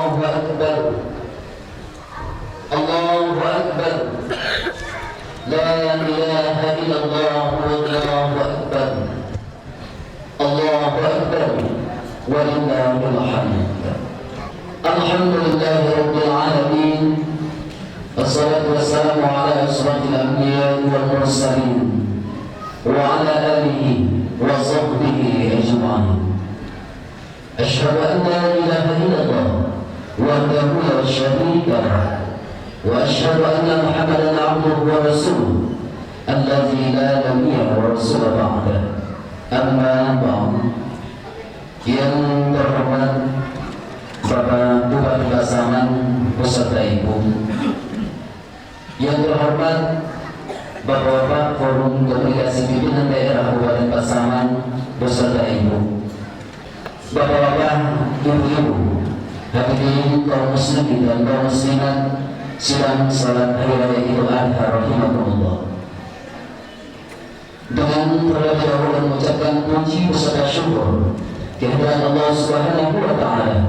Allahu Akbar. Allahu Akbar. La ilaha illallah wallahu akbar. Allahu Akbar. Walillahil hamd. Alhamdulillahi rabbil alamin. Wassalatu wassalamu ala asyrafil anbiya'i wal mursalin wa ala alihi wa sahbihi ajma'in. Asyhadu an la ilaha illallah wahdahu la syarika lahu wa asyhadu anna Muhammadan abduhu wa rasuluh alladzi la nabiyya wa rasula ba'da. Amma ba'd. Yang terhormat Bapak Bupati Pasaman beserta Ibu, yang terhormat Bapak-bapak Forum Komunikasi Pimpinan Daerah Kabupaten Pasaman beserta Ibu, Bapak-bapak, Ibu-ibu, hadirin kaum muslimin dan kaum muslimat sidang salat hari raya Idul Adha rahimakumullah. Dengan terlebih dahulu mengucapkan puji beserta syukur kehadiran Allah Subhanahu wa taala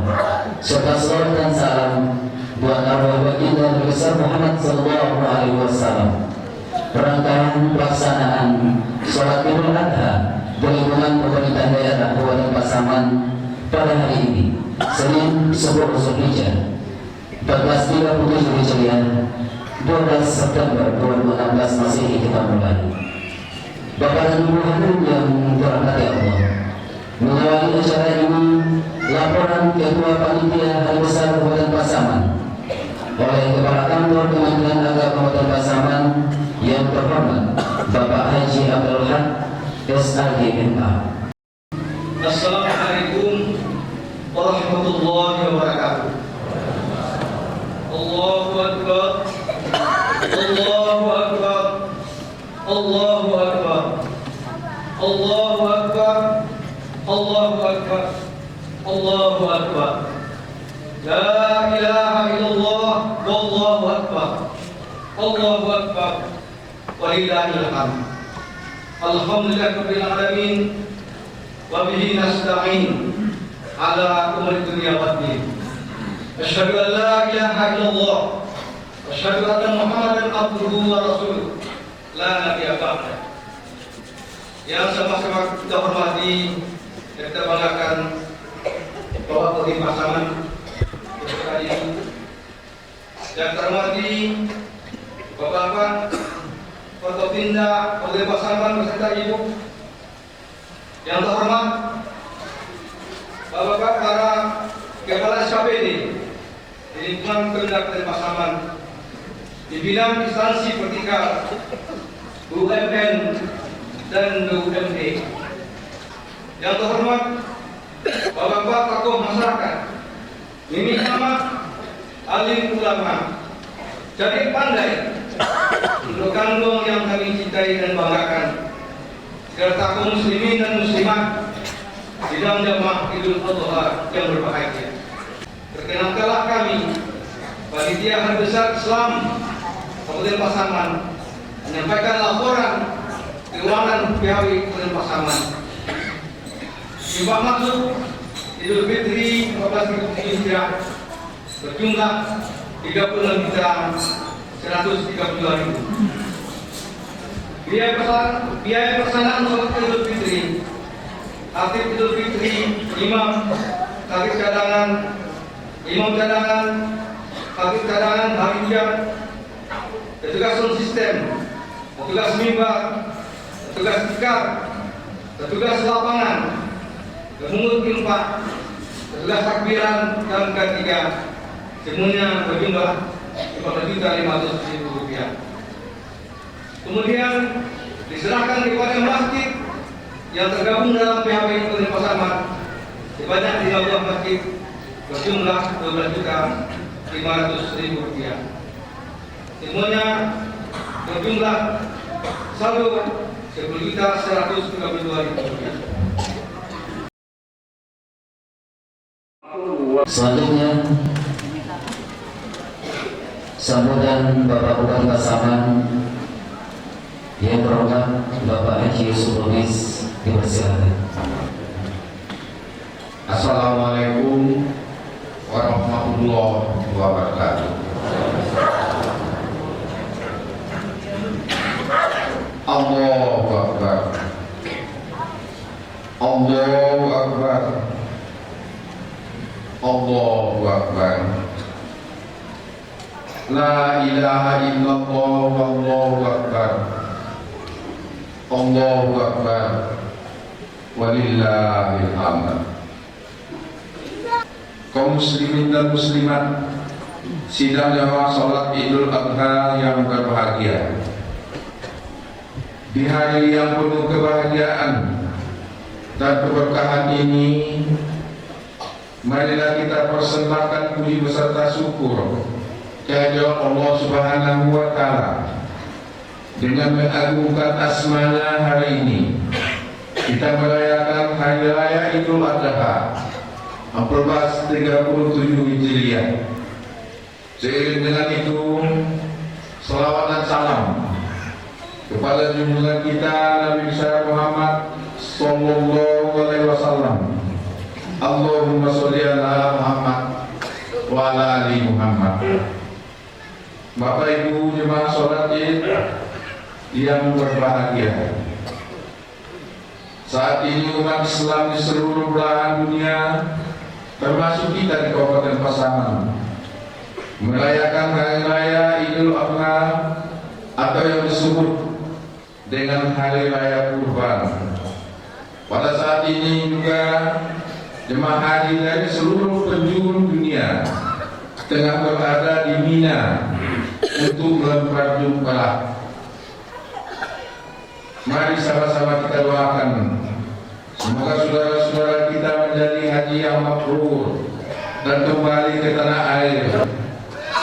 serta salawat dan salam buat arwah baginda Nabi besar Muhammad sallallahu alaihi wasallam. Rangkaian pelaksanaan salat Idul Adha di lingkungan pemerintah daerah Kabupaten Pasaman pada hari ini, Senin 10 Zulhijjah 1437 Hijriah, 12 September 2016 Masehi kita mulai. Bapak dan Ibu hadirin yang dirahmati Allah, mengawali acara ini laporan Ketua Panitia Hari Besar Kabupaten Pasaman oleh Kepala Kantor Kementerian Agama Kabupaten Pasaman yang terhormat Bapak Haji Abdul Haq SAG MA. Assalamualaikum warahmatullahi wabarakatuh. Allahu Akbar. Allahu Akbar. Allahu Akbar. Allahu Akbar. Allahu Akbar. Allahu Akbar. La ilaha illallah wallahu akbar. Allahu Akbar. Walillahil hamd. Alhamdulillahirabbil alamin. Wa bihi nasta'in ala umuri dunya waddin. Asyhadu an la ilaha illallah wa asyhadu anna Muhammadan abduhu wa rasuluh la nabiyya ba'da. Yang sama-sama kita hormati dan kita banggakan Bapak Bupati Pasaman beserta Ibu, yang terhormati Bapak-bapak Forkopimda Kabupaten Pasaman beserta Ibu, yang terhormat Bapak-bapak para Kepala SKPD di lingkungan Kabupaten Pasaman di bidang instansi vertikal BUMN dan BUMD, yang terhormat Bapak-bapak tokoh masyarakat, Mimi Ahmad, alim ulama, jadi pandai, untuk kandung yang kami cintai dan banggakan, serta kaum muslimin dan muslimat di dalam jamaah Idul Adha yang berbahagia. Perkenankanlah kami, Panitia Hari Besar Islam Kabupaten Pasaman, menyampaikan laporan keuangan PHW Kabupaten Pasaman. Jumlah masuk Idul Fitri 14 Hijriah berjumlah 36.132.000. Biaya pelaksanaan sholat Idul Fitri, aktif Idul Fitri, imam, aktif cadangan, imam cadangan, aktif cadangan, harian, petugas sound system, petugas mimbar, petugas tikar, petugas lapangan, pemungut infak, petugas takbiran dan ketiga, semuanya berjumlah 15.500.000 rupiah. Kemudian diserahkan kepada masjid yang tergabung dalam PHW Kabupaten Pasaman sebanyak 15 masjid berjumlah 12.500.000 rupiah. Semuanya berjumlah saldo 10.132.000 rupiah. Selanjutnya sambutan Bapak Bupati Pasaman yang terhormat Bapak Haji Yusuf Lubis, dipersilakan. Assalamualaikum warahmatullahi wabarakatuh. Allahu Akbar. Allahu Akbar. Allahu Akbar. La ilaha illallah wallahu akbar. Allahu Akbar. Walillahil hamd. Kaum muslimin dan muslimat, sidang jamaah salat Idul Adha yang berbahagia. Di hari yang penuh kebahagiaan dan keberkahan ini, marilah kita persembahkan puji beserta syukur kehadirat Allah Subhanahu wa Ta'ala dengan mengagungkan asmana. Hari ini kita merayakan Hari Raya Idul Adha 1437 Hijriah. Seiring dengan itu, selawat dan salam kepada junjungan kita Nabi besar Muhammad sallallahu alaihi wasallam. Allahumma sholli ala Muhammad wa ala ali Muhammad. Bapak Ibu jemaah salat Id yang berbahagia, saat ini umat Islam di seluruh belahan dunia, termasuk kita di Kabupaten Pasaman, merayakan Hari Raya Idul Adha atau yang disebut dengan Hari Raya Kurban. Pada saat ini juga jemaah haji dari seluruh penjuru dunia tengah berada di Mina untuk melempar jumrah. Mari sama-sama kita doakan semoga saudara-saudara kita menjadi haji yang mabrur dan kembali ke tanah air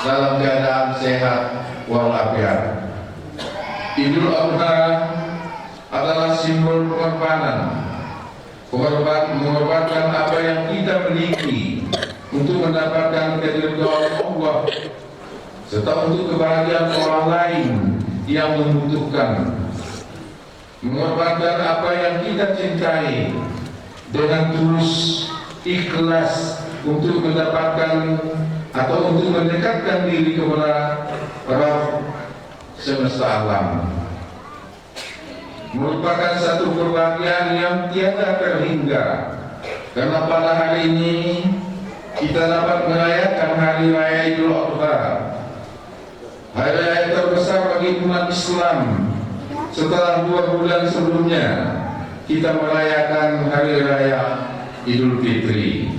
dalam keadaan sehat walafiat. Idul Adha adalah simbol pengorbanan, mengorbankan apa yang kita miliki untuk mendapatkan keridhaan Allah serta untuk kebahagiaan orang lain yang membutuhkan. Mengorbankan apa yang kita cintai dengan tulus ikhlas untuk mendapatkan atau untuk mendekatkan diri kepada Rabb semesta alam, merupakan satu kebahagiaan yang tiada terhingga, karena pada hari ini kita dapat merayakan Hari Raya Idul Adha, hari raya terbesar bagi umat Islam. Setelah 2 bulan sebelumnya kita merayakan Hari Raya Idul Fitri.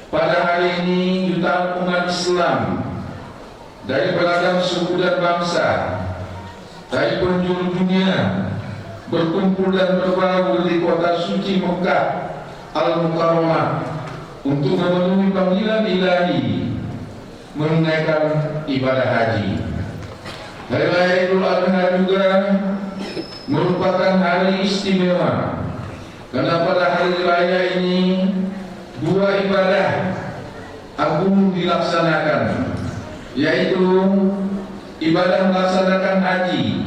Pada hari ini jutaan umat Islam dari beragam suku dan bangsa dari penjuru dunia berkumpul dan berbaur di kota suci Mekah Al-Mukarramah untuk memenuhi panggilan ilahi menunaikan ibadah haji. Hari Raya Idul Adha juga merupakan hari istimewa, karena pada hari raya ini 2 ibadah agung dilaksanakan, yaitu ibadah melaksanakan haji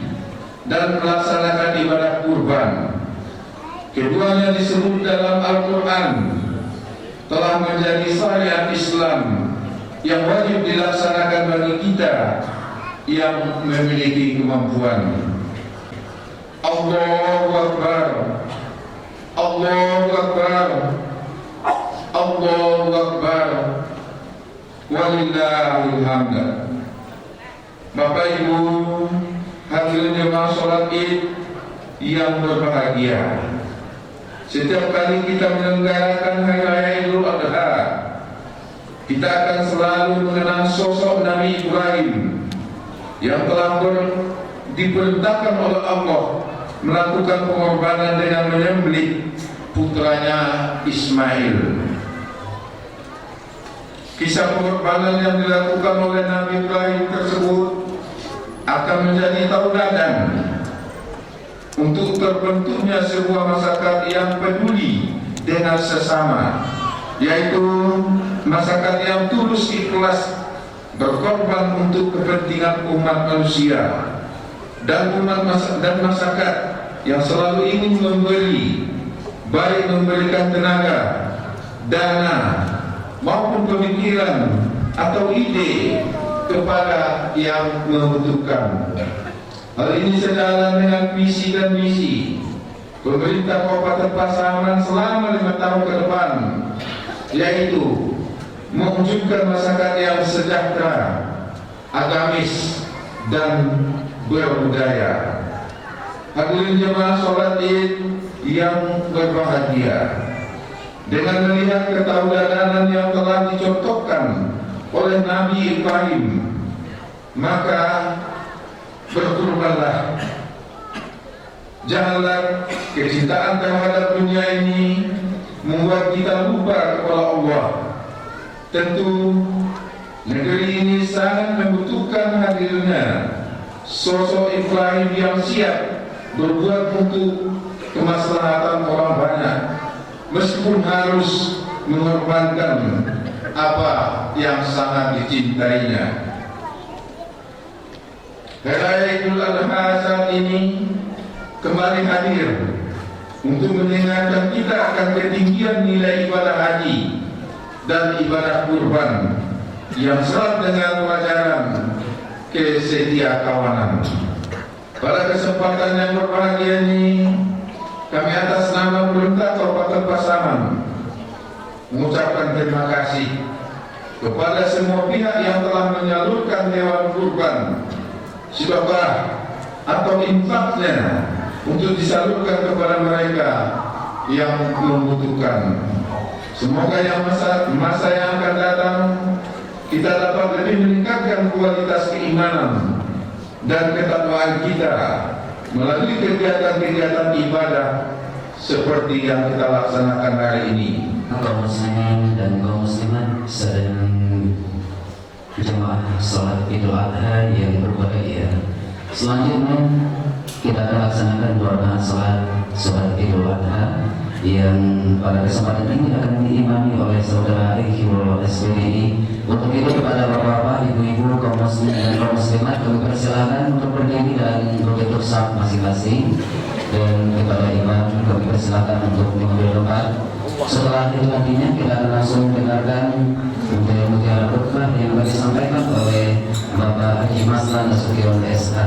dan melaksanakan ibadah kurban. Keduanya disebut dalam Al-Quran telah menjadi syariat Islam yang wajib dilaksanakan bagi kita yang memiliki kemampuan. Allahu Akbar. Allahu Akbar. Allahu Akbar. Walillahil hamd. Bapak Ibu hadirin jemaah salat Id yang berbahagia, setiap kali kita menyelenggarakan Hari Raya Idul Adha, kita akan selalu mengenang sosok Nabi Ibrahim yang telah diperintahkan oleh Allah melakukan pengorbanan dengan menyembelih putranya Ismail. Kisah pengorbanan yang dilakukan oleh Nabi Ibrahim tersebut akan menjadi tauladan untuk terbentuknya sebuah masyarakat yang peduli dengan sesama, yaitu masyarakat yang tulus ikhlas berkorban untuk kepentingan umat manusia, dan masyarakat yang selalu ingin memberi, baik memberikan tenaga, dana, maupun pemikiran atau ide kepada yang membutuhkan. Hal ini sejalan dengan visi dan misi pemerintah Kabupaten Pasaman selama 5 tahun ke depan, yaitu mewujudkan masyarakat yang sejahtera, agamis, dan berbudaya. Hadirin jemaah sholat Id yang berbahagia, dengan melihat ketaudananan yang telah dicontohkan oleh Nabi Ibrahim, maka berkorbanlah. Janganlah kecintaan terhadap dunia ini membuat kita lupa kepada Allah. Tentu negeri ini sangat membutuhkan hadirnya sosok Ibrahim yang siap berbuat untuk kemaslahatan orang banyak, meskipun harus mengorbankan apa yang sangat dicintainya. Hari Raya Idul Adha saat ini kembali hadir untuk mengingatkan kita akan ketinggian nilai ibadah haji dan ibadah kurban yang syarat dengan pelajaran kesetiakawanan. Pada kesempatan yang berbahagia ini, kami atas nama pemerintah Kabupaten Pasaman mengucapkan terima kasih kepada semua pihak yang telah menyalurkan hewan kurban, sedekah atau infaknya untuk disalurkan kepada mereka yang membutuhkan. Semoga yang masa yang akan datang kita dapat lebih meningkatkan kualitas keimanan dan ketakwaan kita melalui kegiatan-kegiatan ibadah seperti yang kita laksanakan hari ini. Kaum muslimin dan kaum muslimat sedang jemaah salat Idul Adha yang berbahagia. Selanjutnya kita akan laksanakan dua rakaat salat Idul Adha yang pada kesempatan ini akan diimami oleh saudara Ikhwal SPDI. Untuk itu kepada bapak-bapak, ibu-ibu, kaum muslimin dan kaum muslimat, kami persilakan untuk berdiri dan bertutup saf masing-masing. Dan kepada imam kami persilakan untuk mengambil tempat. Setelah itu nantinya kita akan langsung mendengarkan mutiara khutbah yang akan disampaikan oleh Bapak Haji Maslan Nasution SH.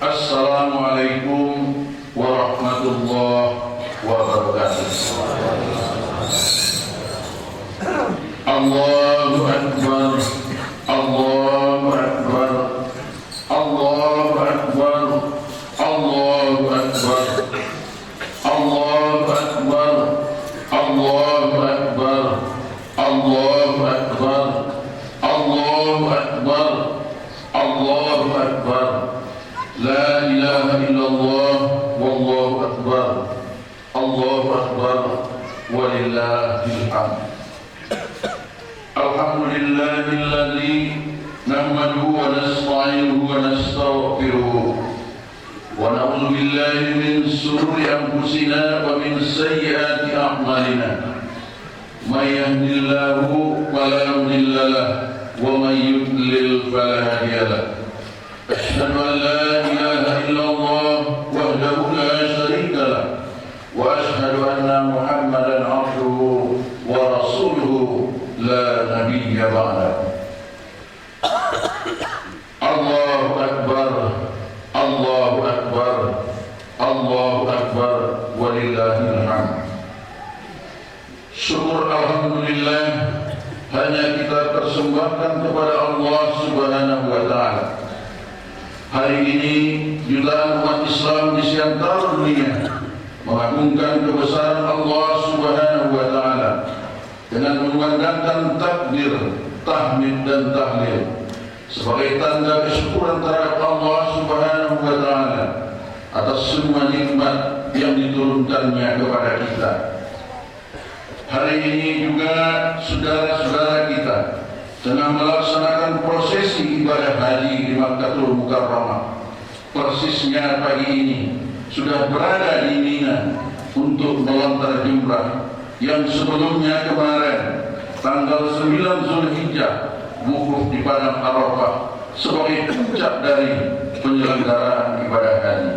Assalamualaikum warahmatullahi wabarakatuh. Allahu Akbar, Allahu Akbar, Allahu Akbar, Allahu Akbar, Allahu Akbar, Allahu Akbar, Allahu Akbar, Allahu Akbar, Allahu Akbar. La ilaha illallah, wallahu akbar, Allahu akbar, walillahil hamd. Alhamdulillahilladzi nahmaduhu wa nasta'inuhu wa nastaghfiruh wa na'udzu billahi min shururi anfusina wa min sayyiati a'malina. May yahdihillahu fala mudilla lahu wa may yudlil fala hadiya lahu. أشهد أن لا إله إلا الله وحده لا شريك له وأشهد أن محمدا عبده ورسوله لا نبي بعده. الله أكبر الله أكبر الله أكبر ولله الحمد. Syukur alhamdulillah hanya kita persembahkan kepada Allah Subhanahu wa taala. Hari ini jutaan umat Islam di seantero dunia mengagungkan kebesaran Allah Subhanahu wa taala dengan mengumandangkan takbir, tahmid dan tahlil sebagai tanda kesyukuran terhadap Allah Subhanahu wa taala atas semua nikmat yang diturunkannya kepada kita. Hari ini juga saudara-saudara kita tengah melaksanakan prosesi ibadah haji di Makkahul Mukarramah. Persisnya pagi ini sudah berada di Mina untuk melontar jumrah yang sebelumnya kemarin tanggal 9 Zulhijjah wukuf di Padang Arafah sebagai puncak dari penyelenggaraan ibadah haji.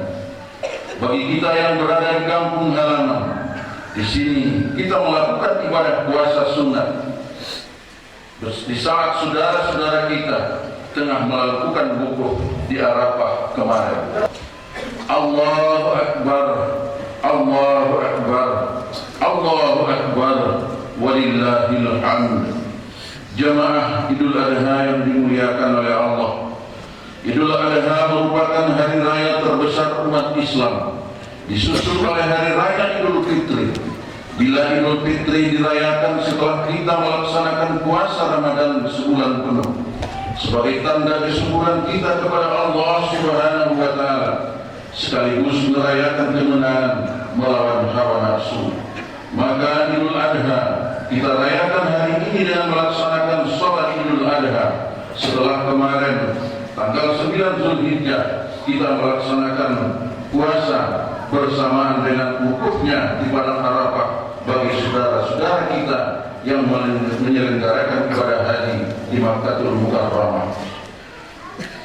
Bagi kita yang berada di kampung halaman Di sini kita melakukan ibadah puasa sunnah. Di saat saudara-saudara kita tengah melakukan wukuf di Arafah kemarin. Allahu Akbar, Allahu Akbar, Allahu Akbar, walillahil hamd. Jamaah Idul Adha yang dimuliakan oleh Allah. Idul Adha merupakan hari raya terbesar umat Islam, disusul oleh hari raya Idul Fitri. Bila Idul Fitri dirayakan setelah kita melaksanakan puasa Ramadan sebulan penuh, sebagai tanda kesyukuran kita kepada Allah Subhanahu wa Ta'ala, sekaligus merayakan kemenangan melawan hawa nafsu. Maka Idul Adha kita rayakan hari ini dengan melaksanakan sholat Idul Adha. Setelah kemarin tanggal 9 Zulhijjah kita melaksanakan puasa bersamaan dengan wukufnya di padang Arafah bagi saudara-saudara kita yang menyelenggarakan ibadah haji di Makkahul Mukarramah.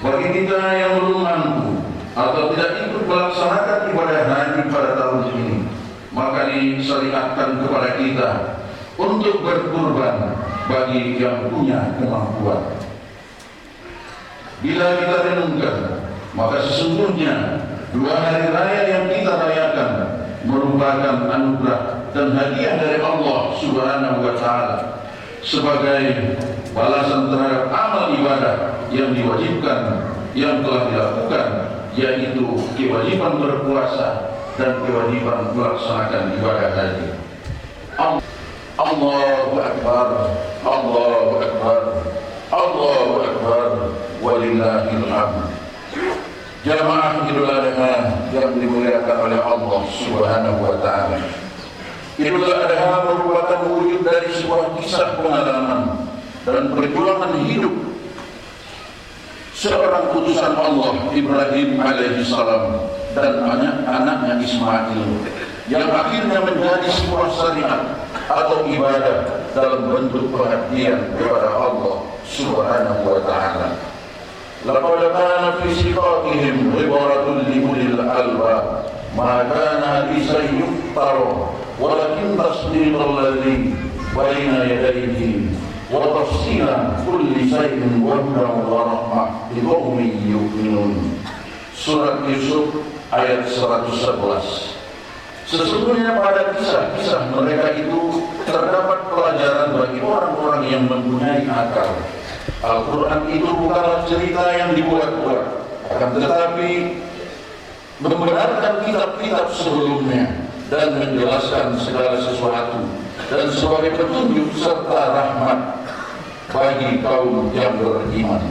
Bagi kita yang belum mampu atau tidak ikut melaksanakan ibadah haji pada tahun ini, maka disyariatkan kepada kita untuk berkurban bagi yang punya kemampuan. Bila kita renungkan, maka sesungguhnya dua hari raya yang kita rayakan merupakan anugerah dan hadiah dari Allah Subhanahu wa Ta'ala sebagai balasan terhadap amal ibadah yang diwajibkan yang telah dilakukan, yaitu kewajiban berpuasa dan kewajiban melaksanakan ibadah haji. Allahu Akbar, Allahu Akbar, Allahu Akbar, walillahil hamd. Jamaah Idul Adha yang dimuliakan oleh Allah Subhanahu wa Ta'ala. Idul Adha merupakan wujud dari sebuah kisah pengalaman dan perjuangan hidup seorang utusan Allah, Ibrahim alaihi salam, dan anaknya Ismail, yang akhirnya menjadi sebuah syariat atau ibadah dalam bentuk perhatian kepada Allah Subhanahu wa Ta'ala. Laqad kana fi siqaqihim ibaratun li ulil albab ma kana haditsan yuftara walakin tasdiqal ladzi baina yadayhi wa tafsila kulli shay'in wa hudan wa rahmah liqaumin yu'minun. Surat Yusuf ayat 111. Sesungguhnya pada kisah-kisah mereka itu terdapat pelajaran bagi orang-orang yang mempunyai akal. Al-Quran itu bukanlah cerita yang dibuat-buat, akan tetapi membenarkan kitab-kitab sebelumnya dan menjelaskan segala sesuatu, dan sebagai petunjuk serta rahmat bagi kaum yang beriman.